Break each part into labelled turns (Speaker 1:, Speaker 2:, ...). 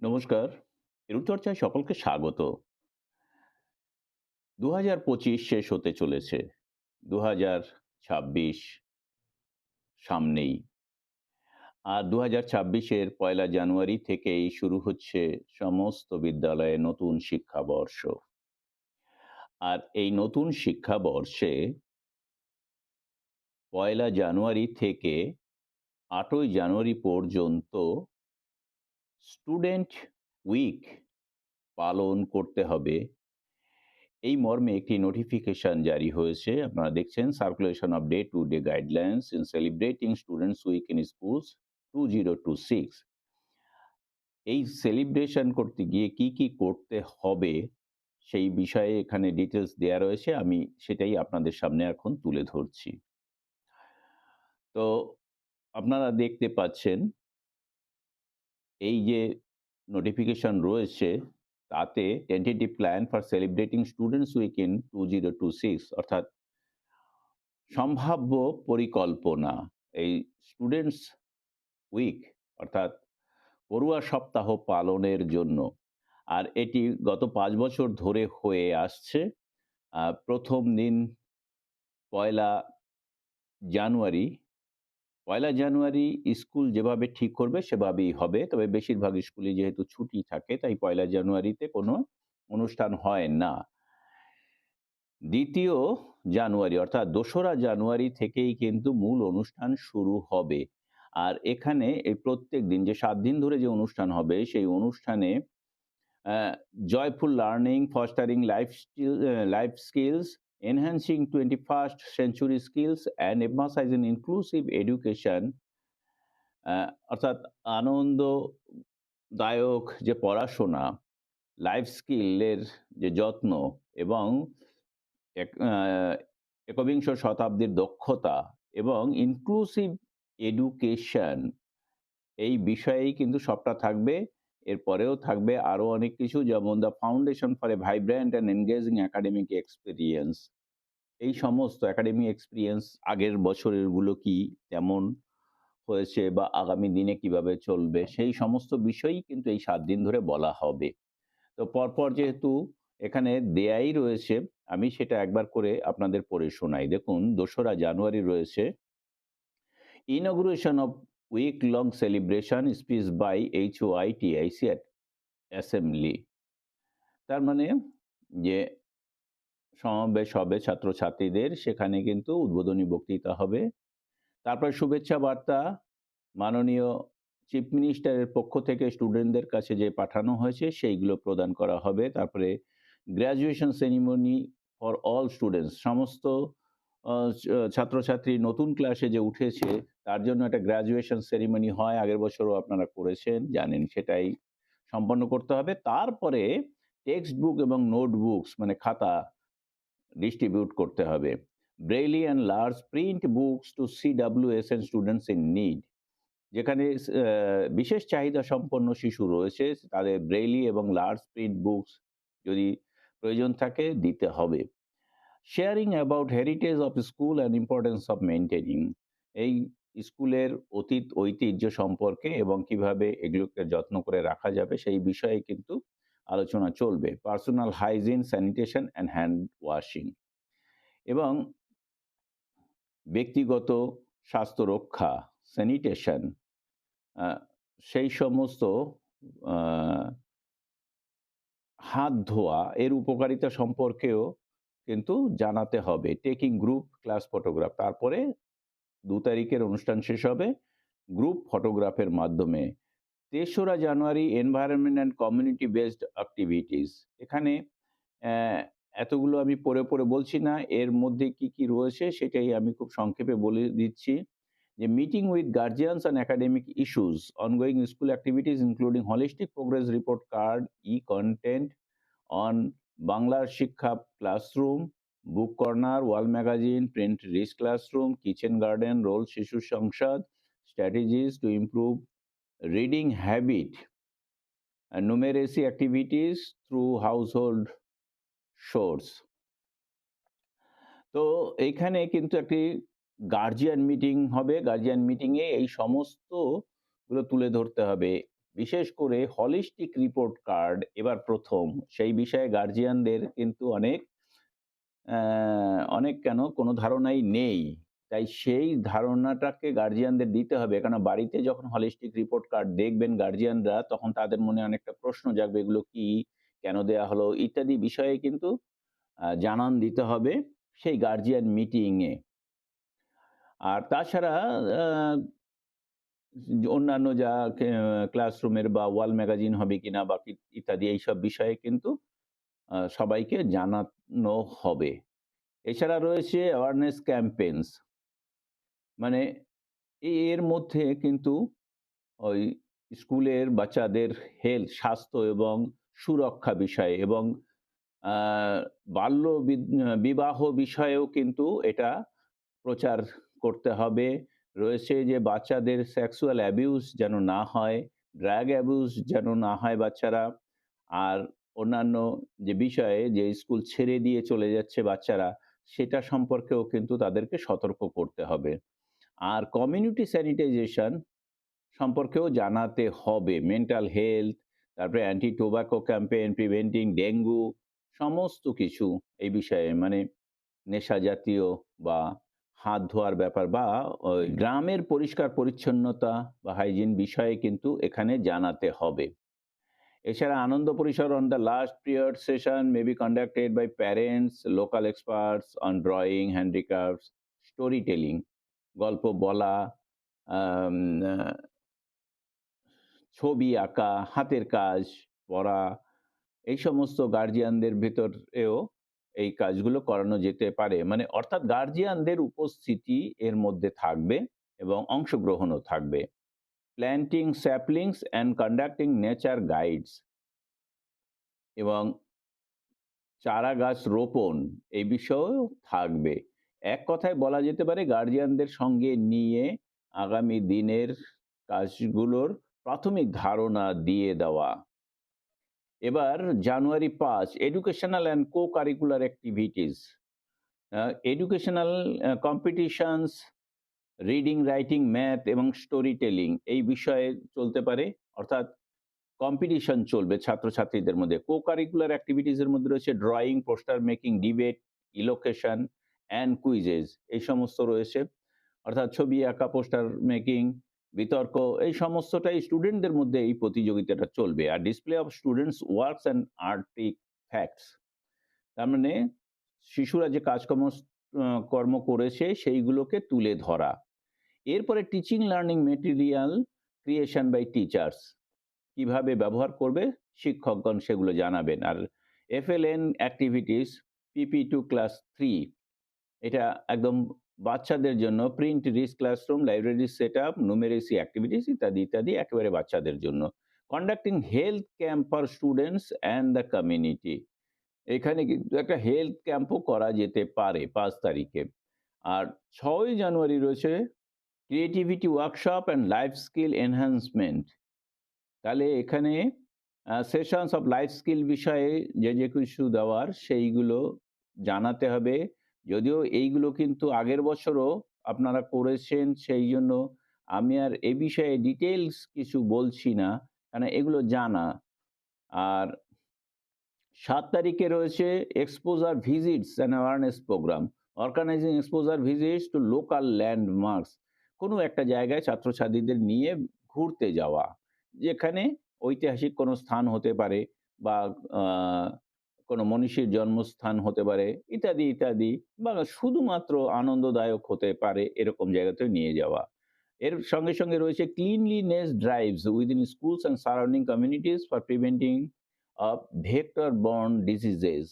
Speaker 1: নমস্কার। রূপচর্চায় সকলকে স্বাগত। ২০২৫ শেষ হতে চলেছে। ২০২৬ সামনেই। আর ২০২৬ এর ১লা জানুয়ারি থেকেই শুরু হচ্ছে সমস্ত বিদ্যালয়ে নতুন শিক্ষাবর্ষ। আর এই নতুন শিক্ষাবর্ষে ১লা জানুয়ারি থেকে ৮ই জানুয়ারি পর্যন্ত স্টুডেন্ট উইক পালন করতে হবে। এই মর্মে একটি নোটিফিকেশন জারি হয়েছে। আপনারা দেখছেন circulation of day to day guidelines in celebrating students week in schools 2026। এই সেলিব্রেশন করতে গিয়ে কি করতে হবে সেই বিষয়ে এখানে ডিটেলস দেয়া রয়েছে। আমি সেটাই আপনাদের সামনে এখন তুলে ধরছি। তো আপনারা দেখতে পাচ্ছেন এই যে নোটিফিকেশন রয়েছে তাতে tentative plan for celebrating students week in 2026 অর্থাৎ সম্ভাব্য পরিকল্পনা এই স্টুডেন্টস উইক অর্থাৎ পড়ুয়া সপ্তাহ পালনের জন্য। আর এটি গত ৫ বছর ধরে হয়ে আসছে। প্রথম দিন পয়লা জানুয়ারি। পয়লা জানুয়ারি স্কুল যেভাবে ঠিক করবে সেভাবেই হবে। তবে বেশিরভাগ স্কুলে যেহেতু ছুটি থাকে তাই পয়লা জানুয়ারিতে কোনো অনুষ্ঠান হয় না। ২য় জানুয়ারি অর্থাৎ ২রা জানুয়ারি থেকেই কিন্তু মূল অনুষ্ঠান শুরু হবে। আর এখানে এই প্রত্যেক দিন যে ৭ দিন ধরে যে অনুষ্ঠান হবে সেই অনুষ্ঠানে a joyful learning, fostering life skills, enhancing 21st century skills and emphasizing inclusive education অর্থাৎ আনন্দদায়ক যে পড়াশোনা, লাইফ স্কিলের যে যত্ন এবং একবিংশ শতাব্দীর দক্ষতা এবং ইনক্লুসিভ এডুকেশন এই বিষয়েই কিন্তু সবটা থাকবে। এরপরেও থাকবে আরও অনেক কিছু যেমন the foundation for a vibrant and engaging academic experience. এই সমস্ত একাডেমিক এক্সপেরিয়েন্স আগের বছরেরগুলো কি তেমন হয়েছে বা আগামী দিনে কিভাবে চলবে সেই সমস্ত বিষয়ই কিন্তু এই ৭ দিন ধরে বলা হবে। তো পরপর যেহেতু এখানে দেয়াই রয়েছে, আমি সেটা একবার করে আপনাদের পড়ে শোনাই। দেখুন ২রা জানুয়ারি রয়েছে inauguration of week long celebration speech by HOITIC at assembly. তার মানে যে সমাবেশ হবে ছাত্রছাত্রীদের, সেখানে কিন্তু উদ্বোধনী বক্তৃতা হবে। তারপরে শুভেচ্ছা বার্তা মাননীয় চিফ মিনিস্টারের পক্ষ থেকে স্টুডেন্টদের কাছে যে পাঠানো হয়েছে সেইগুলো প্রদান করা হবে। তারপরে graduation ceremony for all students, সমস্ত ছাত্রছাত্রী নতুন ক্লাসে যে উঠেছে তার জন্য একটা গ্র্যাজুয়েশন সেরিমনি হয়, আগের বছরও আপনারা করেছেন, জানেন, সেটাই সম্পন্ন করতে হবে। তারপরে টেক্সট বুক এবং নোটবুকস মানে খাতা ডিস্ট্রিবিউট করতে হবে। Bailey and large print books two CWS and students in need. যেখানে বিশেষ চাহিদা সম্পন্ন শিশু রয়েছে তাদের ব্রেইলি এবং লার্জ প্রিন্ট বুকস যদি প্রয়োজন থাকে দিতে হবে। Sharing about heritage of school and importance of maintaining, এই স্কুলের অতীত ঐতিহ্য সম্পর্কে এবং কিভাবে এগুলোকে যত্ন করে রাখা যাবে সেই বিষয়ে কিন্তু আলোচনা চলবে। Personal hygiene, sanitation and hand washing এবং ব্যক্তিগত স্বাস্থ্য রক্ষা, স্যানিটেশন, সেই সমস্ত হাত ধোয়া এর উপকারিতা সম্পর্কেও কিন্তু জানাতে হবে। টেকিং গ্রুপ ক্লাস ফটোগ্রাফ, তারপরে ২ তারিখের অনুষ্ঠান শেষ হবে গ্রুপ ফটোগ্রাফের মাধ্যমে। ৩রা January environment and community based activities. এখানে এতগুলো আমি পড়ে বলছি না, এর মধ্যে কি রয়েছে সেটাই আমি খুব সংক্ষেপে বলে দিচ্ছি। যে meeting with guardians on academic issues, ongoing school activities including holistic progress report card, content on বাংলার শিক্ষা classroom, book corner, wall magazine, print rich classroom, kitchen garden, role শিশু সংসদ, strategies to improve reading habit, numeracy activities through household chores। তো এইখানে কিন্তু একটি guardian meeting হবে। Guardian মিটিংয়ে এই সমস্ত গুলো তুলে ধরতে হবে। বিশেষ করে হলিস্টিক রিপোর্ট কার্ড এবার ১ম সেই বিষয়ে গার্ডিয়ানদের কিন্তু অনেক কেন কোনো ধারণাই নেই। তাই সেই ধারণাটাকে গার্ডিয়ানদের দিতে হবে। কেননা বাড়িতে যখন হলিস্টিক রিপোর্ট কার্ড দেখবেন গার্ডিয়ানরা তখন তাদের মনে অনেকটা প্রশ্ন জাগবে এগুলো কি? কেন দেয়া হলো? ইত্যাদি বিষয়ে কিন্তু জানান দিতে হবে সেই গার্ডিয়ান মিটিংয়ে। আর তাছাড়া আ অন্যান্য যা ক্লাসরুমের বা ওয়াল ম্যাগাজিন হবে কিনা বা ইত্যাদি এইসব বিষয়ে কিন্তু সবাইকে জানানো হবে। এছাড়া রয়েছে অ্যাওয়ারনেস ক্যাম্পেইনস মানে এর মধ্যে কিন্তু ওই স্কুলের বাচ্চাদের স্বাস্থ্য এবং সুরক্ষা বিষয়ে এবং আ বিবাহ বিষয়েও কিন্তু এটা প্রচার করতে হবে। রয়েছে যে বাচ্চাদের সেক্সুয়াল অ্যাবিউজ যেন না হয়, ড্রাগ অ্যাবিউজ যেন না হয় বাচ্চারা। আর অন্যান্য যে বিষয়ে যে স্কুল ছেড়ে দিয়ে চলে যাচ্ছে বাচ্চারা, সেটা সম্পর্কেও কিন্তু তাদেরকে সতর্ক করতে হবে। আর কমিউনিটি স্যানিটাইজেশন সম্পর্কেও জানাতে হবে। মেন্টাল হেলথ, তারপরে anti tobacco campaign, preventing dengue সমস্ত কিছু এই বিষয়ে মানে নেশা জাতীয় বা হাত ধোয়ার ব্যাপার বা ওই গ্রামের পরিষ্কার পরিচ্ছন্নতা বা হাইজিন বিষয়ে কিন্তু এখানে জানাতে হবে। এছাড়া আনন্দ পরিসর on the last period session may be conducted by parents, local experts on drawing, handicrafts, story telling, গল্প বলা, আম আ ছবি আঁকা, হাতের কাজ, পড়া এই সমস্ত গার্ডিয়ানদের ভেতরেও এই কাজগুলো করানো যেতে পারে। মানে অর্থাৎ গার্ডিয়ানদের উপস্থিতি এর মধ্যে থাকবে এবং অংশগ্রহণও থাকবে। Planting saplings and conducting nature guides এবং চারা গাছ রোপণ এই বিষয়েও থাকবে। এক কথায় বলা যেতে পারে গার্ডিয়ানদের সঙ্গে নিয়ে আগামী দিনের কাজগুলোর প্রাথমিক ধারণা দিয়ে দেওয়া। এবার January ৫ educational and co-curricular activities, educational competitions, reading, writing, math এবং স্টোরি টেলিং এই বিষয়ে চলতে পারে। অর্থাৎ কম্পিটিশন চলবে ছাত্রছাত্রীদের মধ্যে। কো-কারিকুলার অ্যাক্টিভিটিস এর মধ্যে রয়েছে drawing, poster making, debate, elocution and quizzes এই সমস্ত রয়েছে। অর্থাৎ ছবি আঁকা, পোস্টার মেকিং, বিতর্ক এই সমস্তটাই স্টুডেন্টদের মধ্যে এই প্রতিযোগিতাটা চলবে। আর display of students works and artifacts তার মানে শিশুরা যে কর্ম করেছে সেইগুলোকে তুলে ধরা। এরপরে teaching learning material creation by teachers কিভাবে ব্যবহার করবে শিক্ষকগণ সেগুলো জানাবেন। আর FLN activities PP to class 3 এটা একদম বাচ্চাদের জন্য print rich classroom, library setup, numeracy activities ইত্যাদি, ইত্যাদি একেবারে বাচ্চাদের জন্য। Conducting health camp for students and the community এখানে কিন্তু একটা হেলথ ক্যাম্পও করা যেতে পারে ৫ তারিখে। আর ৬ই জানুয়ারি রয়েছে creativity workshop and life skill enhancement. তাহলে এখানে সেশনস অফ লাইফ স্কিল বিষয়ে যে কিছু দেওয়ার সেইগুলো জানাতে হবে। যদিও এইগুলো কিন্তু আগের বছরও আপনারা করেছেন, সেই জন্য আমি আর এ বিষয়ে ডিটেইলস কিছু বলছি না। কেন এগুলো জানা। আর ৭ তারিখে রয়েছে exposure visits and awareness programme. Organising exposure visits to local landmarks. কোনো একটা জায়গায় ছাত্রছাত্রীদের নিয়ে ঘুরতে যাওয়া। যেখানে ঐতিহাসিক কোনো স্থান হতে পারে বা আ কোনো মনীষীর জন্মস্থান হতে পারে ইত্যাদি, ইত্যাদি বা শুধুমাত্র আনন্দদায়ক হতে পারে এরকম জায়গাতেও নিয়ে যাওয়া। এর সঙ্গে, সঙ্গে রয়েছে cleanliness drives within schools and surrounding communities for preventing of vector borne diseases.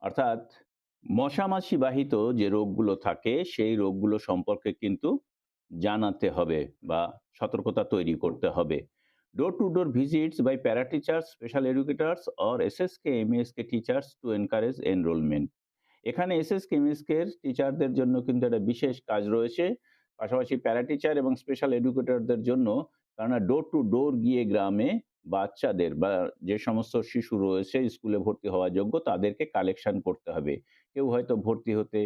Speaker 1: অর্থাৎ মশামাছি বাহিত যে রোগগুলো থাকে সেই রোগগুলো সম্পর্কে কিন্তু জানাতে হবে বা সতর্কতা তৈরি করতে হবে। Door to door visits by para teachers, special educators or SSK, MSK teachers to encourage enrolment. এখানে SSK, MSK এর টিচারদের জন্য কিন্তু একটা বিশেষ কাজ রয়েছে। পাশাপাশি প্যারা টিচার এবং স্পেশাল এডুকেটরদের জন্য কেননা ডোর টু ডোর গিয়ে গ্রামে বাচ্চাদের বা যে সমস্ত শিশু রয়েছে স্কুলে ভর্তি হওয়া যোগ্য তাদেরকে কালেকশন করতে হবে। কেউ হয়তো ভর্তি হতে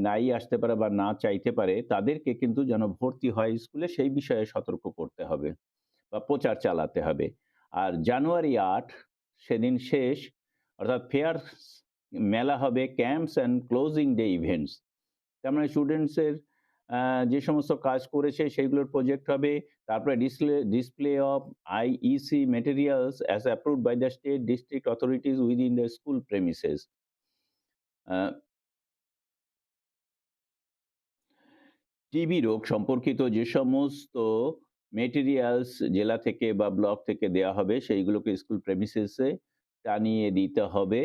Speaker 1: নাই আসতে পারে বা না চাইতে পারে, তাদেরকে কিন্তু যেন ভর্তি হয় স্কুলে সেই বিষয়ে সতর্ক করতে হবে। বা প্রচার চালাতে হবে। আর জানুয়ারি ৮ সেদিন শেষ, অর্থাৎ ফেয়ার মেলা হবে, camps and closing day events. তার মানে স্টুডেন্টসের যে সমস্ত কাজ করেছে সেগুলোর প্রজেক্ট হবে। তারপরে display of IEC materials as approved by the state district authorities within the school premises. আ টিবি রোগ সম্পর্কিত যে সমস্ত মেটেরিয়ালস জেলা থেকে বা ব্লক থেকে দেয়া হবে সেইগুলোকে স্কুল প্রেমিসেসে টানিয়ে দিতে হবে।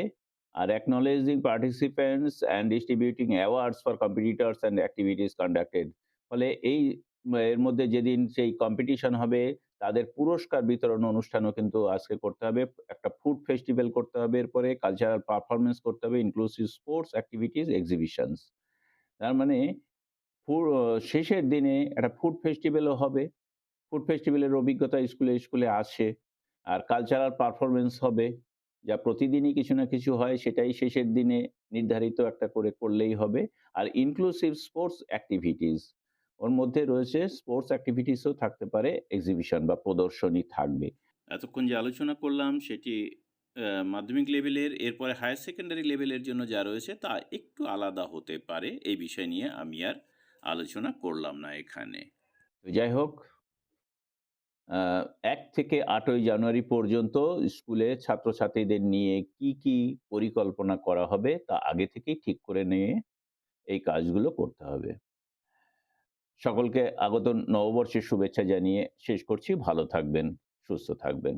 Speaker 1: আর acknowledging participants and distributing awards for competitors and activities conducted. ফলে এর মধ্যে যেদিন সেই কম্পিটিশন হবে তাদের পুরস্কার বিতরণ অনুষ্ঠানও কিন্তু আজকে করতে হবে। একটা ফুড ফেস্টিভ্যাল করতে হবে, এরপরে কালচারাল পারফরম্যান্স করতে হবে, ইনক্লুসিভ স্পোর্টস অ্যাক্টিভিটিস, এক্সিবিশনস। তার মানে ফু শেষের দিনে একটা ফুড ফেস্টিভ্যালও হবে। ফুড ফেস্টিভ্যালের অভিজ্ঞতা স্কুলে আসে। আর কালচারাল পারফরম্যান্স হবে। যা প্রতিদিনই কিছু না কিছু হয় সেটাই শেষের দিনে নির্ধারিত একটা করে করলেই হবে। আর ইনক্লুসিভ স্পোর্টস অ্যাক্টিভিটিস, ওর মধ্যে রয়েছে স্পোর্টস অ্যাক্টিভিটিসও থাকতে পারে, এক্সিবিশন বা প্রদর্শনী থাকবে। এতক্ষণ যে আলোচনা করলাম সেটি মাধ্যমিক লেভেলের, এরপরে হায়ার সেকেন্ডারি লেভেলের জন্য যা রয়েছে তা একটু আলাদা হতে পারে। এই বিষয় নিয়ে আমি আর আলোচনা করলাম না এখানে। তো যাই হোক, ১ থেকে ৮ই জানুয়ারি পর্যন্ত স্কুলে ছাত্রছাত্রীদের নিয়ে কি পরিকল্পনা করা হবে তা আগে থেকেই ঠিক করে নিয়ে এই কাজগুলো করতে হবে। সকলকে আগত নববর্ষের শুভেচ্ছা জানিয়ে শেষ করছি। ভালো থাকবেন, সুস্থ থাকবেন।